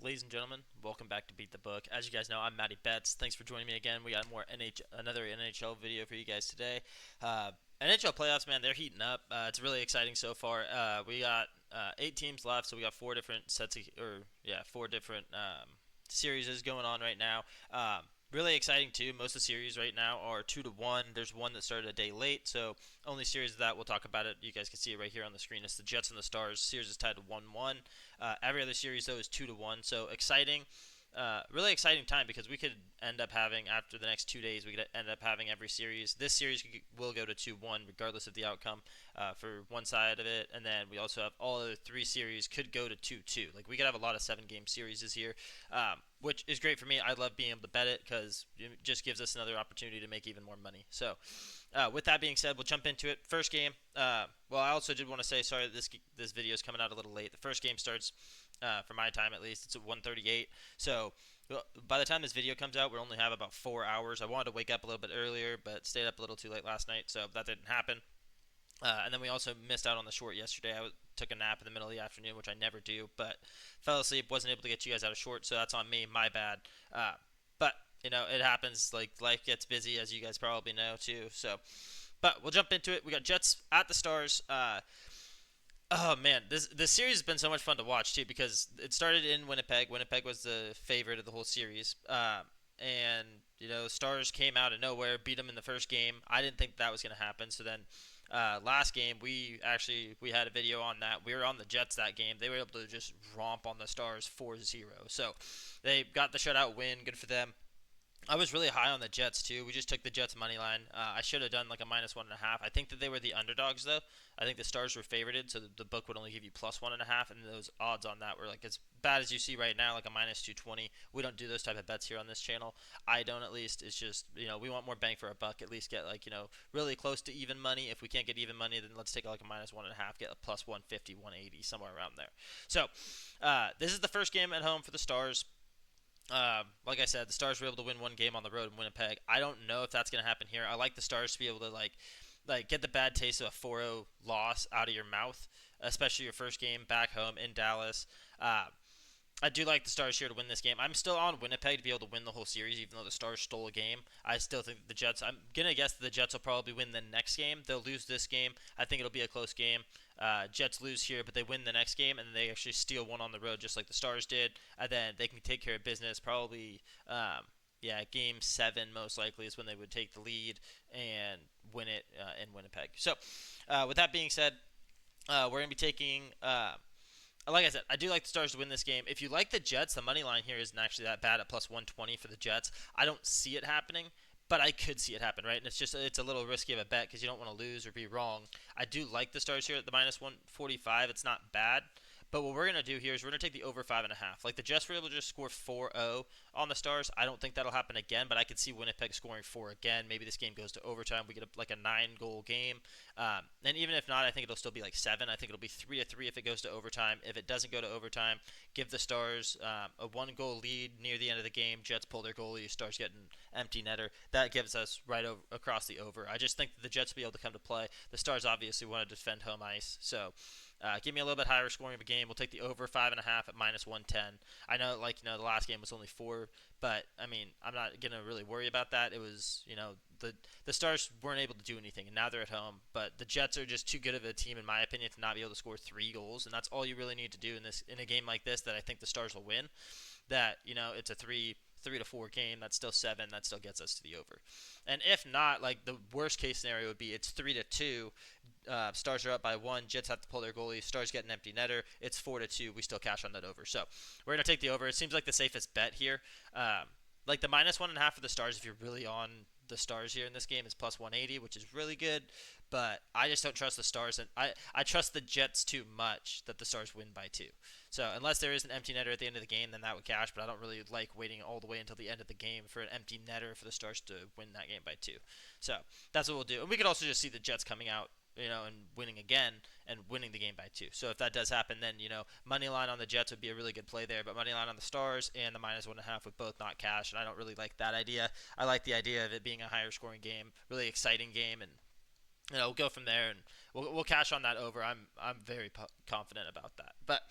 Ladies and gentlemen, welcome back to Beat the Book. As you guys know, I'm Matty Betts. Thanks for joining me again. We got another NHL video for you guys today. NHL playoffs, man, they're heating up. It's really exciting so far. We got 8 teams left, so we got four different series going on right now. Really exciting too. Most of the series right now are 2-1. There's one that started a day late, so only series of that we'll talk about it. You guys can see it right here on the screen. It's the Jets and the Stars. Series is tied to 1-1. Every other series though is 2-1. So exciting. Really exciting time because we could end up having, after the next 2 days, we could end up having every series. This series will go to 2-1 regardless of the outcome for one side of it, and then we also have all the three series could go to 2-2. Like, we could have a lot of 7-game series this year, which is great for me. I love being able to bet it because it just gives us another opportunity to make even more money. So with that being said, we'll jump into it. First game. Well, I also did want to say, sorry, this video is coming out a little late. The first game starts, for my time at least, it's at 1:38. So by the time this video comes out, we only have about 4 hours. I wanted to wake up a little bit earlier, but stayed up a little too late last night, so that didn't happen. And then we also missed out on the short yesterday. Took a nap in the middle of the afternoon, which I never do, but fell asleep, wasn't able to get you guys out of short, so that's on me, my bad. But it happens. Like, life gets busy, as you guys probably know too. So, but we'll jump into it. We got Jets at the Stars. Oh man, this series has been so much fun to watch too because it started in Winnipeg. Winnipeg was the favorite of the whole series, and Stars came out of nowhere, beat them in the first game. I didn't think that was going to happen. So then, last game we had a video on that. We were on the Jets that game. They were able to just romp on the Stars 4-0. So they got the shutout win. Good for them. I was really high on the Jets too. We just took the Jets money line. I should have done like a -1.5. I think that they were the underdogs though. I think the Stars were favorited, so the book would only give you +1.5, and those odds on that were like as bad as you see right now, like a -220. We don't do those type of bets here on this channel. I don't, at least. It's just we want more bang for our buck. At least get like really close to even money. If we can't get even money, then let's take like a -1.5, get a +150, 180, somewhere around there. So this is the first game at home for the Stars. Like I said, the Stars were able to win one game on the road in Winnipeg. I don't know if that's going to happen here. I like the Stars to be able to like get the bad taste of a 4-0 loss out of your mouth, especially your first game back home in Dallas. I do like the Stars here to win this game. I'm still on Winnipeg to be able to win the whole series, even though the Stars stole a game. I still think the Jets, I'm going to guess that the Jets will probably win the next game. They'll lose this game. I think it'll be a close game. Jets lose here, but they win the next game, and they actually steal one on the road just like the Stars did. And then they can take care of business probably, game 7 most likely is when they would take the lead and win it in Winnipeg. So with that being said, we're going to be taking like I said, I do like the Stars to win this game. If you like the Jets, the money line here isn't actually that bad at +120 for the Jets. I don't see it happening, but I could see it happen, right? And it's a little risky of a bet because you don't want to lose or be wrong. I do like the Stars here at the -145. It's not bad. But what we're going to do here is we're going to take the over 5.5. Like, the Jets were able to just score 4-0 on the Stars. I don't think that'll happen again, but I could see Winnipeg scoring 4 again. Maybe this game goes to overtime. We get a 9-goal game. And even if not, I think it'll still be like 7. I think it'll be 3-3 if it goes to overtime. If it doesn't go to overtime, give the Stars a 1-goal lead near the end of the game. Jets pull their goalie. Stars get an empty netter. That gives us right across the over. I just think that the Jets will be able to come to play. The Stars obviously want to defend home ice, so give me a little bit higher scoring of a game. We'll take the over 5.5 at -110. I know, the last game was only 4, but I mean, I'm not gonna really worry about that. It was, the Stars weren't able to do anything, and now they're at home. But the Jets are just too good of a team, in my opinion, to not be able to score 3 goals, and that's all you really need to do in a game like this. That I think the Stars will win. That it's a 3-4 game. That's still 7. That still gets us to the over. And if not, like, the worst case scenario would be it's 3-2. Stars are up by 1. Jets have to pull their goalie. Stars get an empty netter. It's 4-2. We still cash on that over. So we're going to take the over. It seems like the safest bet here. Like, the -1.5 for the Stars, if you're really on the Stars here in this game, is +180, which is really good. But I just don't trust the Stars. And I trust the Jets too much that the Stars win by 2. So unless there is an empty netter at the end of the game, then that would cash. But I don't really like waiting all the way until the end of the game for an empty netter for the Stars to win that game by 2. So that's what we'll do. And we could also just see the Jets coming out, and winning again and winning the game by 2. So if that does happen, then, money line on the Jets would be a really good play there. But money line on the Stars and the -1.5 would both not cash, and I don't really like that idea. I like the idea of it being a higher scoring game, really exciting game, and we'll go from there, and we'll cash on that over. I'm very confident about that. But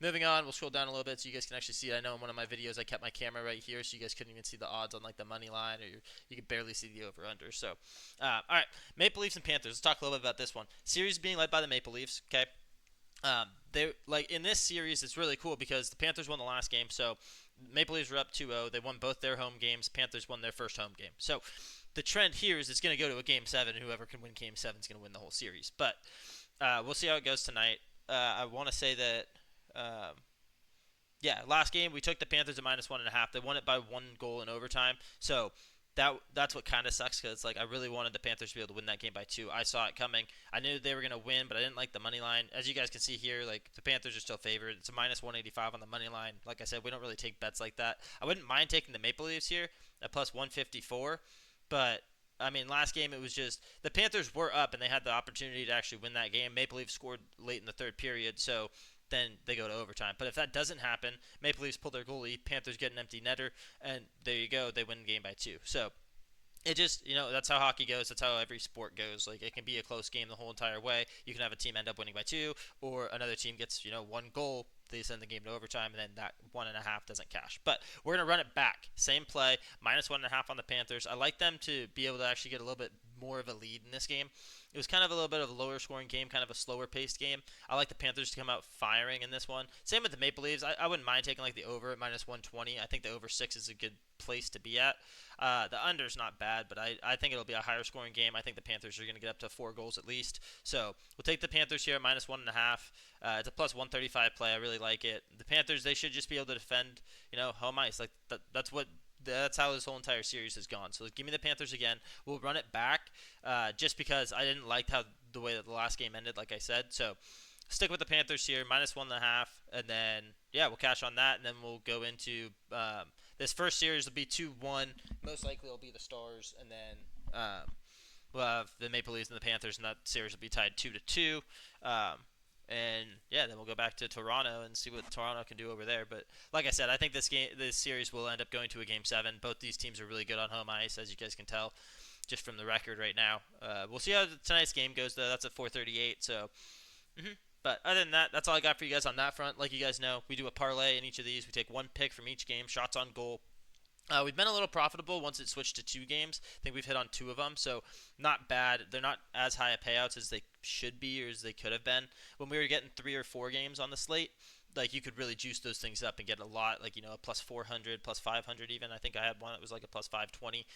moving on, we'll scroll down a little bit so you guys can actually see it. I know in one of my videos I kept my camera right here so you guys couldn't even see the odds on like the money line, or you could barely see the over/under. So, all right, Maple Leafs and Panthers. Let's talk a little bit about this one. Series being led by the Maple Leafs. Okay, they like in this series, it's really cool because the Panthers won the last game, so Maple Leafs were up 2-0. They won both their home games. Panthers won their first home game. So the trend here is it's going to go to a game 7. Whoever can win game 7 is going to win the whole series. But we'll see how it goes tonight. I want to say that, last game we took the Panthers at -1.5. They won it by 1 goal in overtime. So that's what kind of sucks because like I really wanted the Panthers to be able to win that game by 2. I saw it coming. I knew they were going to win, but I didn't like the money line. As you guys can see here, like the Panthers are still favored. It's a -185 on the money line. Like I said, we don't really take bets like that. I wouldn't mind taking the Maple Leafs here at +154, but I mean, last game it was just the Panthers were up and they had the opportunity to actually win that game. Maple Leafs scored late in the third period, so then they go to overtime. But if that doesn't happen, Maple Leafs pull their goalie, Panthers get an empty netter, and there you go, they win the game by 2. So it just, that's how hockey goes. That's how every sport goes. Like, it can be a close game the whole entire way. You can have a team end up winning by 2, or another team gets, 1 goal. They send the game to overtime, and then that 1.5 doesn't cash. But we're going to run it back. Same play, -1.5 on the Panthers. I like them to be able to actually get a little bit more of a lead in this game. It was kind of a little bit of a lower scoring game, kind of a slower paced game. I like the Panthers to come out firing in this one. Same with the Maple Leafs. I wouldn't mind taking like the over at -120. I think the over 6 is a good place to be at. The under is not bad, but I think it'll be a higher scoring game. I think the Panthers are going to get up to 4 goals at least. So we'll take the Panthers here at -1.5. It's a +135 play. I really like it. The Panthers, they should just be able to defend, home ice. Like that's how this whole entire series has gone. So give me the Panthers again. We'll run it back just because I didn't like the way that the last game ended, like I said. So stick with the Panthers here, -1.5, and then, we'll cash on that, and then we'll go into this first series will be 2-1. Most likely it'll be the Stars, and then we'll have the Maple Leafs and the Panthers, and that series will be tied 2-2. Then we'll go back to Toronto and see what Toronto can do over there. But like I said, I think this series will end up going to a game 7. Both these teams are really good on home ice, as you guys can tell, just from the record right now. We'll see how tonight's game goes, though. That's at 4:38. So, But other than that, that's all I got for you guys on that front. Like you guys know, we do a parlay in each of these. We take 1 pick from each game, shots on goal. We've been a little profitable once it switched to 2 games. I think we've hit on 2 of them, so not bad. They're not as high a payouts as they should be or as they could have been. When we were getting 3 or 4 games on the slate, like you could really juice those things up and get a lot, like a +400, +500 even. I think I had one that was like a +520.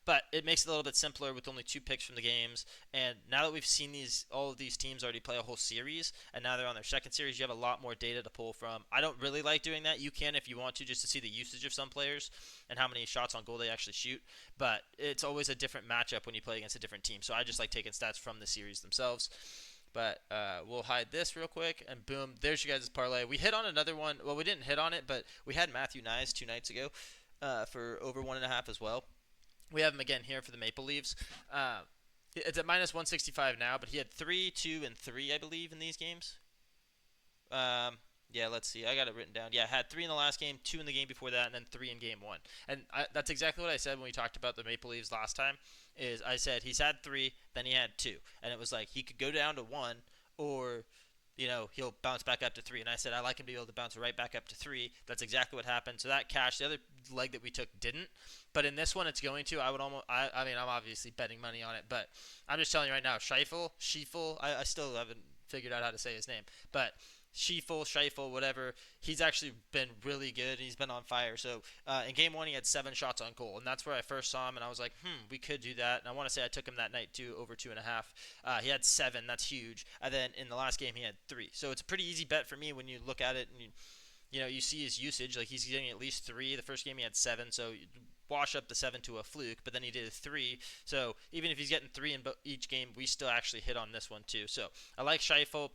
But it makes it a little bit simpler with only 2 picks from the games. And now that we've seen all of these teams already play a whole series, and now they're on their second series, you have a lot more data to pull from. I don't really like doing that. You can if you want to, just to see the usage of some players and how many shots on goal they actually shoot. But it's always a different matchup when you play against a different team. So I just like taking stats from the series themselves. But we'll hide this real quick, and boom, there's you guys' parlay. We hit on another one. Well, we didn't hit on it, but we had Matthew Nyes 2 nights ago for over 1.5 as well. We have him again here for the Maple Leafs. It's at -165 now, but he had 3, 2, and 3, I believe, in these games. Let's see. I got it written down. Yeah, had 3 in the last game, 2 in the game before that, and then 3 in game 1. And that's exactly what I said when we talked about the Maple Leafs last time. Is I said he's had 3, then he had 2, and it was like he could go down to 1, or he'll bounce back up to 3. And I said I like him to be able to bounce right back up to 3. That's exactly what happened. So that cashed. The other leg that we took didn't, but in this one it's going to. I'm obviously betting money on it, but I'm just telling you right now, Scheifele. I still haven't figured out how to say his name, but Scheifele, whatever. He's actually been really good, and he's been on fire. So in game 1, he had 7 shots on goal, and that's where I first saw him, and I was like, we could do that. And I want to say I took him that night too, over 2.5. He had 7. That's huge. And then in the last game, he had 3. So it's a pretty easy bet for me when you look at it and you see his usage. Like he's getting at least 3. The first game he had 7, so wash up the 7 to a fluke, but then he did a 3. So even if he's getting 3 in each game, we still actually hit on this one too. So I like Scheifele.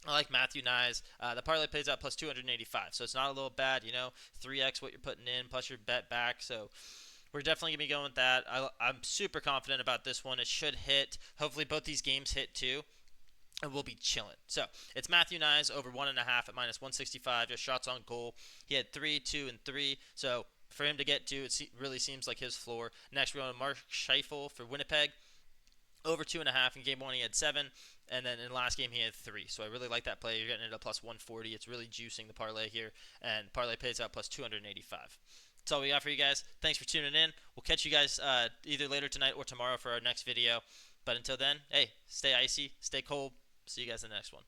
I like Matthew Nyes. The parlay pays out +285, so it's not a little bad, 3x what you're putting in, plus your bet back. So we're definitely going to be going with that. I'm super confident about this one. It should hit. Hopefully both these games hit too, and we'll be chilling. So it's Matthew Nyes over 1.5 at -165, just shots on goal. He had 3, 2, and 3, so for him to get 2, it really seems like his floor. Next, we're going to Mark Scheifele for Winnipeg. over 2.5. In game one, he had 7. And then in the last game, he had 3. So I really like that play. You're getting it at plus 140. It's really juicing the parlay here. And parlay pays out plus 285. That's all we got for you guys. Thanks for tuning in. We'll catch you guys either later tonight or tomorrow for our next video. But until then, hey, stay icy, stay cold. See you guys in the next one.